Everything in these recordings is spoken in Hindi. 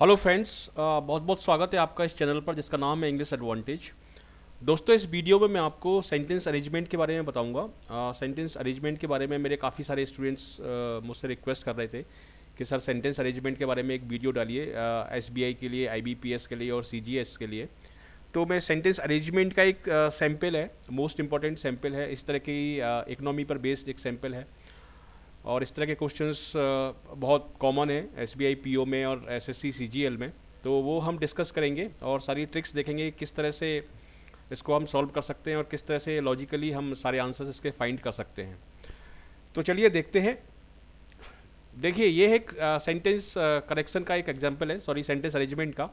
हेलो फ्रेंड्स, बहुत बहुत स्वागत है आपका इस चैनल पर जिसका नाम है इंग्लिश एडवांटेज। दोस्तों, इस वीडियो में मैं आपको सेंटेंस अरेंजमेंट के बारे में बताऊंगा। सेंटेंस अरेंजमेंट के बारे में मेरे काफ़ी सारे स्टूडेंट्स मुझसे रिक्वेस्ट कर रहे थे कि सर सेंटेंस अरेंजमेंट के बारे में एक वीडियो डालिए, एसबीआई के लिए, आईबीपीएस के लिए और सीजीएस के लिए। तो मैं सेंटेंस अरेंजमेंट का एक सैम्पल है, मोस्ट इंपॉर्टेंट सैम्पल है, इस तरह की इकोनॉमी पर बेस्ड एक सैम्पल है। और इस तरह के क्वेश्चंस बहुत कॉमन है एसबीआई पीओ में और एसएससी सीजीएल में। तो वो हम डिस्कस करेंगे और सारी ट्रिक्स देखेंगे किस तरह से इसको हम सॉल्व कर सकते हैं और किस तरह से लॉजिकली हम सारे आंसर्स इसके फाइंड कर सकते हैं। तो चलिए देखते हैं। देखिए, ये एक सेंटेंस करेक्शन का एक एग्जांपल है, सॉरी सेंटेंस अरेंजमेंट का।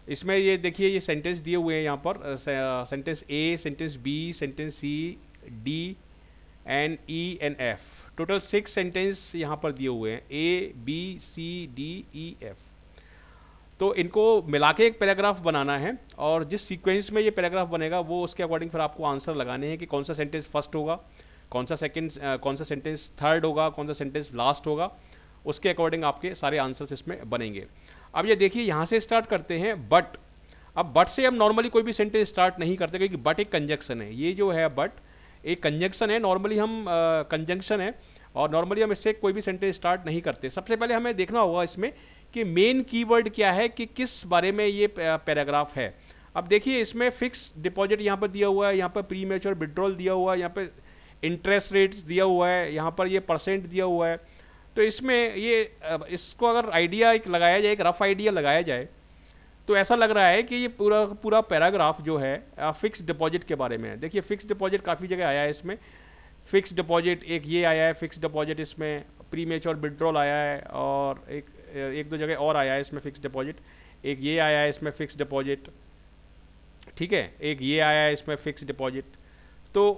इसमें ये देखिए, ये सेंटेंस दिए हुए हैं यहाँ पर, sentence A, sentence B, sentence C, D N, E N F. Total 6 sentence यहाँ पर दिए हुए हैं, A B C D E F. तो इनको मिला के एक पैराग्राफ बनाना है और जिस सीक्वेंस में ये पैराग्राफ बनेगा वो उसके अकॉर्डिंग फिर आपको आंसर लगाने हैं कि कौन सा सेंटेंस फर्स्ट होगा, कौन सा सेकंड, कौन सा सेंटेंस थर्ड होगा, कौन सा सेंटेंस लास्ट होगा। उसके अकॉर्डिंग आपके सारे आंसर्स इसमें बनेंगे। अब ये देखिए, यहाँ से स्टार्ट करते हैं बट। अब बट से हम नॉर्मली कोई भी सेंटेंस स्टार्ट नहीं करते क्योंकि बट एक कंजक्शन है। ये जो है बट एक कंजंक्शन है, नॉर्मली हम कंजंक्शन है और नॉर्मली हम इससे कोई भी सेंटेंस स्टार्ट नहीं करते। सबसे पहले हमें देखना होगा इसमें कि मेन कीवर्ड क्या है, कि किस बारे में ये पैराग्राफ है। अब देखिए, इसमें फिक्स डिपॉजिट यहाँ पर दिया हुआ है, यहाँ पर प्री मैच्योर विड्रॉल दिया हुआ है, यहाँ पर इंटरेस्ट रेट्स दिया हुआ है, यहाँ पर ये परसेंट दिया हुआ है। तो इसमें ये इसको अगर आइडिया एक लगाया जाए, एक रफ आइडिया लगाया जाए, तो ऐसा लग रहा है कि ये पूरा पूरा पैराग्राफ जो है फिक्स डिपॉजिट के बारे में है। देखिए, फिक्स डिपॉजिट काफ़ी जगह आया है इसमें। फिक्स डिपॉजिट एक ये आया है फिक्स डिपॉजिट, इसमें प्री मैच्योर विड्रॉल आया है और एक दो जगह और आया है इसमें फिक्स डिपॉजिट। एक ये आया है इसमें फिक्स डिपॉजिट, ठीक है, एक ये आया है इसमें फिक्स डिपॉजिट। तो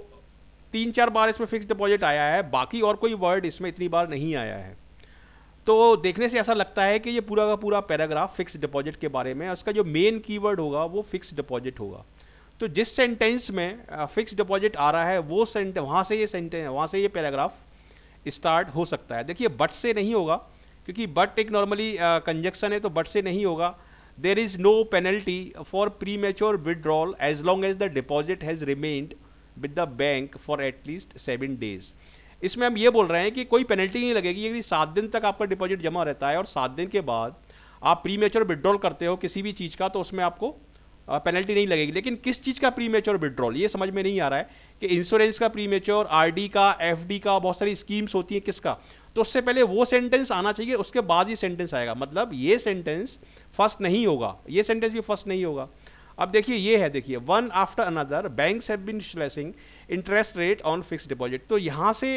3-4 बार इसमें फिक्स डिपॉजिट आया है, बाकी और कोई वर्ड इसमें इतनी बार नहीं आया है। तो देखने से ऐसा लगता है कि ये पूरा का पूरा पैराग्राफ फिक्स डिपॉजिट के बारे में है। उसका जो मेन कीवर्ड होगा वो फिक्स डिपॉजिट होगा। तो जिस सेंटेंस में फिक्स डिपॉजिट आ रहा है वो सेंटेंस, वहाँ से ये पैराग्राफ स्टार्ट हो सकता है। देखिए, बट से नहीं होगा क्योंकि बट एक नॉर्मली कंजक्शन है, तो बट से नहीं होगा। There is no penalty for premature withdrawal as long as the deposit has remained with the bank for at least 7 days. इसमें हम ये बोल रहे हैं कि कोई पेनल्टी नहीं लगेगी यदि 7 दिन तक आपका डिपॉजिट जमा रहता है और 7 दिन के बाद आप प्री मैच्योर विड्रॉल करते हो किसी भी चीज़ का, तो उसमें आपको पेनल्टी नहीं लगेगी। लेकिन किस चीज़ का प्री मैच्योर विड्रॉल, ये समझ में नहीं आ रहा है कि इंश्योरेंस का प्री मैच्योर, आरडी का, एफडी का, बहुत सारी स्कीम्स होती हैं, किसका। तो उससे पहले वो सेंटेंस आना चाहिए, उसके बाद ये सेंटेंस आएगा। मतलब ये सेंटेंस फर्स्ट नहीं होगा, ये सेंटेंस भी फर्स्ट नहीं होगा। अब देखिए, ये है, देखिए, one after another banks have been slashing interest rate on fix deposit. तो यहाँ से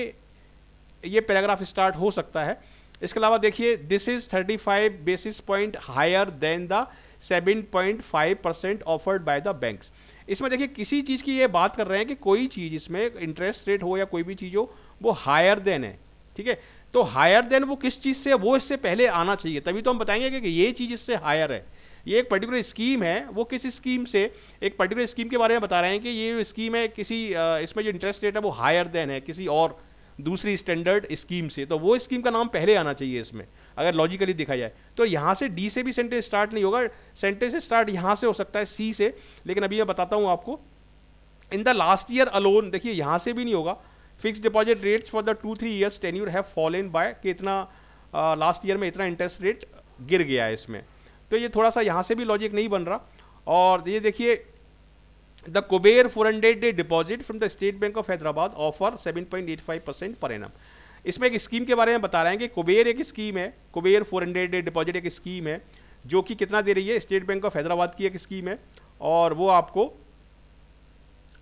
ये पैराग्राफ स्टार्ट हो सकता है। इसके अलावा देखिए, this is 35 basis point higher than the 7.5% offered by the banks. इसमें देखिए, किसी चीज़ की ये बात कर रहे हैं कि कोई चीज़ इसमें इंटरेस्ट रेट हो या कोई भी चीज़ हो वो हायर देन है, ठीक है। तो हायर देन वो किस चीज़ से, वो इससे पहले आना चाहिए, तभी तो हम बताएंगे कि ये चीज़ इससे हायर है। ये एक पर्टिकुलर स्कीम है, वो किस स्कीम से, एक पर्टिकुलर स्कीम के बारे में बता रहे हैं कि ये स्कीम है किसी इसमें जो इंटरेस्ट रेट है वो हायर देन है किसी और दूसरी स्टैंडर्ड स्कीम से। तो वो स्कीम का नाम पहले आना चाहिए इसमें, अगर लॉजिकली देखा जाए। तो यहाँ से डी से भी सेंटेंस स्टार्ट नहीं होगा, सेंटेंस स्टार्ट यहाँ से हो सकता है, सी से। लेकिन अभी मैं बताता हूँ आपको, in the last year alone, देखिए यहाँ से भी नहीं होगा। Fix deposit rates for the 2-3 years tenure have fallen bye, कि इतना लास्ट ईयर में इतना इंटरेस्ट रेट गिर गया है इसमें। तो ये थोड़ा सा यहाँ से भी लॉजिक नहीं बन रहा। और ये देखिए, the Kuber 400 day deposit from the state bank of Hyderabad offer 7.85% per annum. इसमें एक स्कीम के बारे में बता रहे हैं कि कुबेर एक स्कीम है, कुबेर 400 डे डिपॉजिट एक स्कीम है जो कि कितना दे रही है, स्टेट बैंक ऑफ हैदराबाद की एक स्कीम है और वो आपको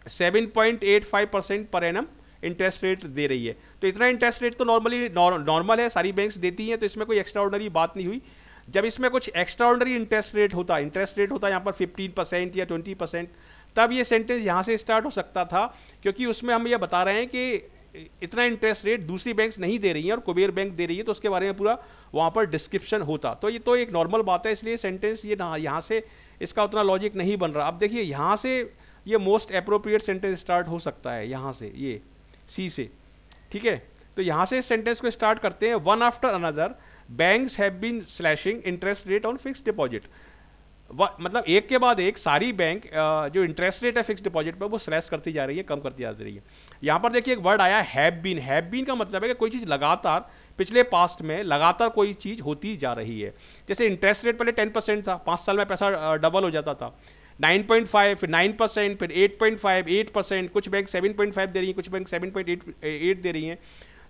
7.85% पर एनम इंटरेस्ट रेट दे रही है। तो इतना इंटरेस्ट रेट तो नॉर्मली नॉर्मल है, सारी बैंक्स देती हैं, तो इसमें कोई एक्स्ट्राऑर्डिनरी बात नहीं हुई। जब इसमें कुछ एक्स्ट्राऑर्डिनरी इंटरेस्ट रेट होता है यहाँ पर 15% या 20%, तब ये सेंटेंस यहाँ से स्टार्ट हो सकता था, क्योंकि उसमें हम ये बता रहे हैं कि इतना इंटरेस्ट रेट दूसरी बैंक्स नहीं दे रही हैं और कुबेर बैंक दे रही है, तो उसके बारे में पूरा वहाँ पर डिस्क्रिप्शन होता। तो ये तो एक नॉर्मल बात है, इसलिए सेंटेंस ये यहाँ से इसका उतना लॉजिक नहीं बन रहा। अब देखिए, यहाँ से ये मोस्ट अप्रोप्रिएट सेंटेंस स्टार्ट हो सकता है, यहाँ से, ये सी से, ठीक है। तो यहाँ से इस सेंटेंस को स्टार्ट करते हैं, one after another banks have been slashing interest rate on fixed deposit. मतलब एक के बाद एक सारी बैंक जो इंटरेस्ट रेट है फिक्स डिपॉजिट पर वो स्लैश करती जा रही है, कम करती जा रही है। यहाँ पर देखिए एक वर्ड आया हैव बीन। हैव बीन का मतलब है कि कोई चीज़ लगातार पिछले पास्ट में लगातार कोई चीज़ होती जा रही है। जैसे इंटरेस्ट रेट पहले 10% था, 5 साल में पैसा डबल हो जाता था। 9.5, फिर 9%, फिर 8.5, 8%, कुछ बैंक 7.5 दे रही हैं, कुछ बैंक 7.8 दे रही हैं।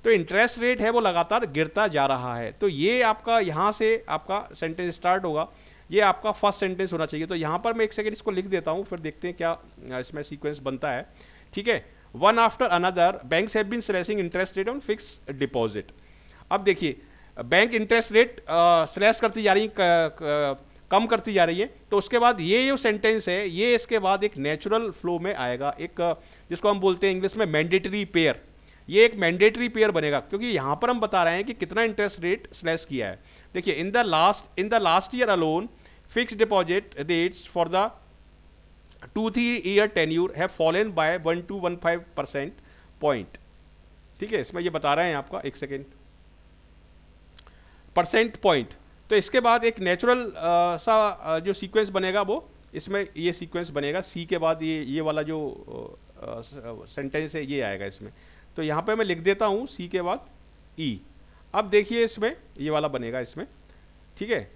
तो इंटरेस्ट रेट है वो लगातार गिरता जा रहा है। तो ये आपका यहाँ से आपका सेंटेंस स्टार्ट होगा, ये आपका फर्स्ट सेंटेंस होना चाहिए। तो यहाँ पर मैं एक सेकंड इसको लिख देता हूँ, फिर देखते हैं क्या इसमें सीक्वेंस बनता है। ठीक है, one after another banks have been slashing interest rate on fix deposit. अब देखिए बैंक इंटरेस्ट रेट स्लैश करती जा रही है, कम करती जा रही है। तो उसके बाद ये जो सेंटेंस है ये इसके बाद एक नेचुरल फ्लो में आएगा, एक जिसको हम बोलते हैं इंग्लिश में मैंडेटरी पेयर। ये एक मैंडेटरी पेयर बनेगा क्योंकि यहां पर हम बता रहे हैं कि कितना इंटरेस्ट रेट स्लैश किया है। देखिए in the last year alone fixed deposit rates for the 2-3 year tenure have fallen bye 1 to 1.5% point. ठीक है, इसमें ये बता रहे हैं आपका, एक सेकेंड, परसेंट पॉइंट। तो इसके बाद एक नेचुरल सा जो सीक्वेंस बनेगा वो इसमें ये सीक्वेंस बनेगा, सी के बाद ये वाला जो सेंटेंस है ये आएगा इसमें। तो यहाँ पे मैं लिख देता हूँ सी के बाद ई। अब देखिए इसमें ये वाला बनेगा इसमें। ठीक है,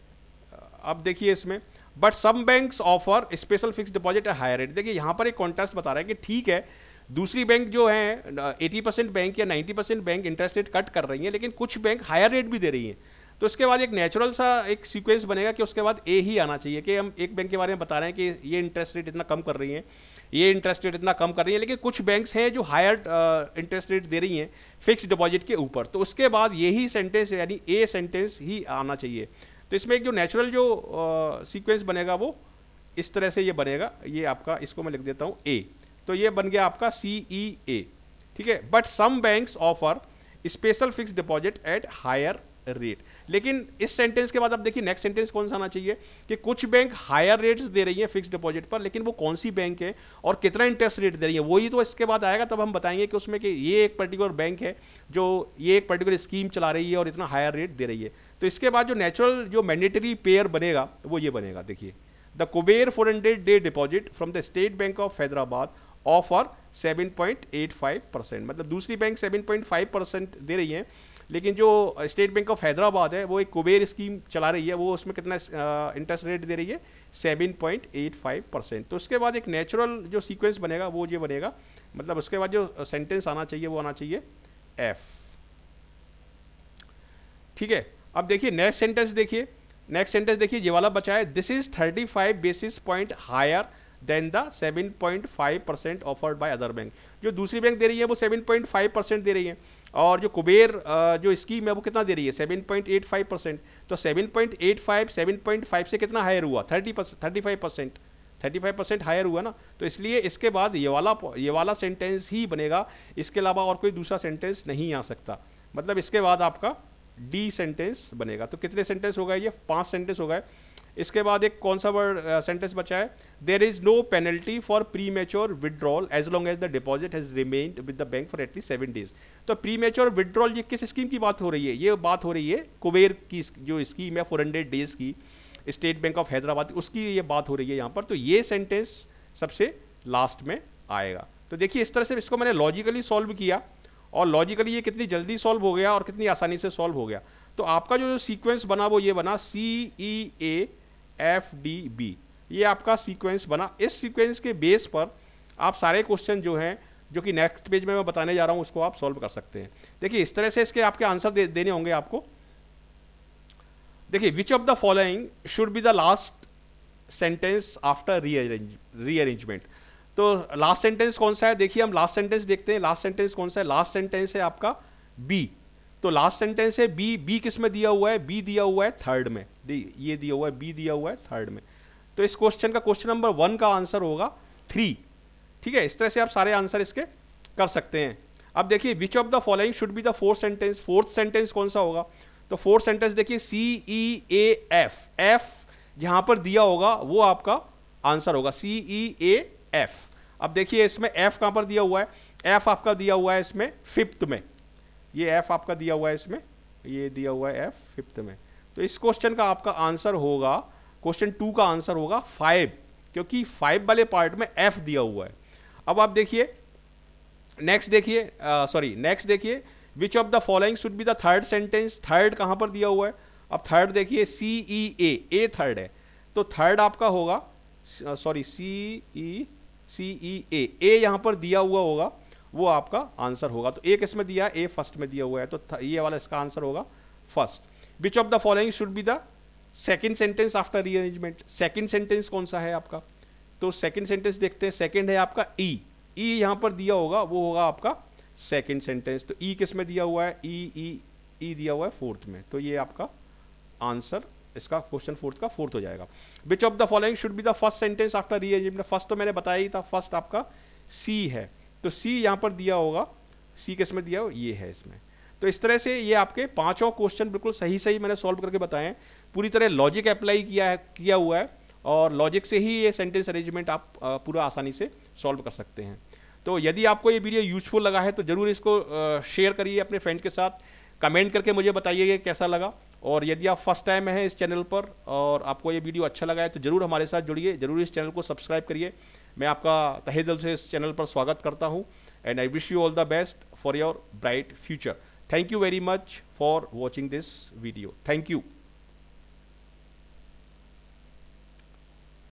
अब देखिए इसमें but some banks offer special fix deposit at higher rate. देखिए यहाँ पर एक कॉन्टेस्ट बता रहा है कि ठीक है दूसरी बैंक जो है 80% बैंक या 90% बैंक इंटरेस्ट रेट कट कर रही है, लेकिन कुछ बैंक हायर रेट भी दे रही हैं। तो इसके बाद एक नेचुरल सा एक सीक्वेंस बनेगा कि उसके बाद ए ही आना चाहिए कि हम एक बैंक के बारे में बता रहे हैं कि ये इंटरेस्ट रेट इतना कम कर रही है, ये इंटरेस्ट रेट इतना कम कर रही है, लेकिन कुछ बैंक्स हैं जो हायर इंटरेस्ट रेट दे रही हैं फिक्स डिपॉजिट के ऊपर। तो उसके बाद यही सेंटेंस यानी ए सेंटेंस ही आना चाहिए। तो इसमें एक जो नेचुरल जो सीक्वेंस बनेगा वो इस तरह से ये बनेगा, ये आपका, इसको मैं लिख देता हूँ ए। तो ये बन गया आपका CEA। ठीक है, but some banks offer special fix deposit at higher rate. लेकिन इस सेंटेंस के बाद अब देखिए नेक्स्ट सेंटेंस कौन सा आना चाहिए कि कुछ बैंक हायर रेट्स दे रही है फिक्स डिपॉजिट पर, लेकिन वो कौन सी बैंक है और कितना इंटरेस्ट रेट दे रही है वही तो इसके बाद आएगा। तब हम बताएंगे कि उसमें कि ये एक पर्टिकुलर बैंक है जो ये एक पर्टिकुलर स्कीम चला रही है और इतना हायर रेट दे रही है। तो इसके बाद जो नेचुरल जो मैंडेटरी पेयर बनेगा वो ये बनेगा। देखिए the Kuber 400-day deposit from the state bank of Hyderabad offer 7.85%। मतलब दूसरी बैंक 7.5% दे रही है, लेकिन जो स्टेट बैंक ऑफ हैदराबाद है वो एक कुबेर स्कीम चला रही है, वो उसमें कितना इंटरेस्ट रेट दे रही है 7.85%। तो उसके बाद एक नेचुरल जो सीक्वेंस बनेगा वो ये बनेगा, मतलब उसके बाद जो सेंटेंस आना चाहिए वो आना चाहिए एफ। ठीक है, अब देखिए नेक्स्ट सेंटेंस देखिए ये वाला बचा है, this is 35 basis point higher than the 7.5% offered by other bank. जो दूसरी बैंक दे रही है वो 7.5% दे रही है, और जो कुबेर जो स्कीम है वो कितना दे रही है 7.85%। तो 7.85 7.5 से कितना हायर हुआ 35% हायर हुआ ना। तो इसलिए इसके बाद ये वाला सेंटेंस ही बनेगा, इसके अलावा और कोई दूसरा सेंटेंस नहीं आ सकता। मतलब इसके बाद आपका डी सेंटेंस बनेगा। तो कितने सेंटेंस हो गए, ये 5 सेंटेंस हो गए। इसके बाद एक कौन सा वर्ड सेंटेंस बचा है, there is no penalty for premature withdrawal as long as the deposit has remained with the bank for at least 7 days। तो प्री मेच्योर विड्रॉल ये किस स्कीम की बात हो रही है, ये बात हो रही है कुबेर की जो स्कीम है 400 days की, स्टेट बैंक ऑफ हैदराबाद, उसकी ये बात हो रही है यहाँ पर। तो ये सेंटेंस सबसे लास्ट में आएगा। तो देखिए इस तरह से इसको मैंने लॉजिकली सॉल्व किया, और लॉजिकली ये कितनी जल्दी सॉल्व हो गया और कितनी आसानी से सॉल्व हो गया। तो आपका जो सीक्वेंस बना वो ये बना CEAFDB, ये आपका सीक्वेंस बना। इस सीक्वेंस के बेस पर आप सारे क्वेश्चन जो हैं जो कि नेक्स्ट पेज में मैं बताने जा रहा हूं उसको आप सॉल्व कर सकते हैं। देखिए इस तरह से इसके आपके आंसर देने होंगे आपको। देखिए which of the following should be the last sentence after rearrangement. तो लास्ट सेंटेंस कौन सा है, देखिए हम लास्ट सेंटेंस देखते हैं। लास्ट सेंटेंस कौन सा है, लास्ट सेंटेंस है आपका बी। तो लास्ट सेंटेंस है बी। बी किस में दिया हुआ है, बी दिया हुआ है थर्ड में, ये दिया हुआ है बी दिया हुआ है थर्ड में। तो इस क्वेश्चन का क्वेश्चन नंबर 1 का आंसर होगा 3। ठीक है, इस तरह से आप सारे आंसर इसके कर सकते हैं। अब देखिए which of the following should be the fourth sentence. Fourth sentence कौन सा होगा, तो फोर्थ सेंटेंस देखिए CEAF, एफ जहां पर दिया होगा वो आपका आंसर होगा CEAF। अब देखिए इसमें एफ कहां पर दिया हुआ है, एफ आपका दिया हुआ है इसमें 5th में, ये एफ आपका दिया हुआ है इसमें ये दिया हुआ है एफ फिफ्थ में। तो इस क्वेश्चन का आपका आंसर होगा, क्वेश्चन 2 का आंसर होगा 5, क्योंकि 5 वाले पार्ट में एफ दिया हुआ है। अब आप देखिए नेक्स्ट देखिए which of the following should be the third sentence. Third कहां पर दिया हुआ है? अब थर्ड देखिए CEA, थर्ड है, तो थर्ड आपका होगा CEA, ए यहां पर दिया हुआ होगा, वो आपका आंसर होगा। तो ए किस में दिया है? ए फर्स्ट में दिया हुआ है, तो ये वाला इसका आंसर होगा first. Which of the following should be the second sentence after rearrangement. Second sentence कौन सा है आपका? तो सेकेंड सेंटेंस देखते हैं, सेकेंड है आपका ई यहां पर दिया होगा, वो होगा आपका सेकेंड सेंटेंस। तो ई किस में दिया हुआ है? ई दिया हुआ है फोर्थ में, तो ये आपका आंसर इसका क्वेश्चन फोर्थ का फोर्थ हो जाएगा। Which of the following should be the first sentence after rearrangement. First तो मैंने बताया ही था, फर्स्ट आपका सी है, तो सी यहां पर दिया होगा, सी किस में दिया हो? ये है इसमें। तो इस तरह से ये आपके पांचों क्वेश्चन बिल्कुल सही सही मैंने सॉल्व करके बताए हैं, पूरी तरह लॉजिक अप्लाई किया हुआ है, और लॉजिक से ही ये सेंटेंस अरेंजमेंट आप पूरा आसानी से सॉल्व कर सकते हैं। तो यदि आपको ये वीडियो यूजफुल लगा है तो जरूर इसको शेयर करिए अपने फ्रेंड के साथ, कमेंट करके मुझे बताइए कैसा लगा। और यदि आप फर्स्ट टाइम हैं इस चैनल पर और आपको ये वीडियो अच्छा लगा है तो जरूर हमारे साथ जुड़िए, जरूर इस चैनल को सब्सक्राइब करिए। मैं आपका तहे दिल से इस चैनल पर स्वागत करता हूँ, and I wish you all the best for your bright future. Thank you very much for watching this video. Thank you.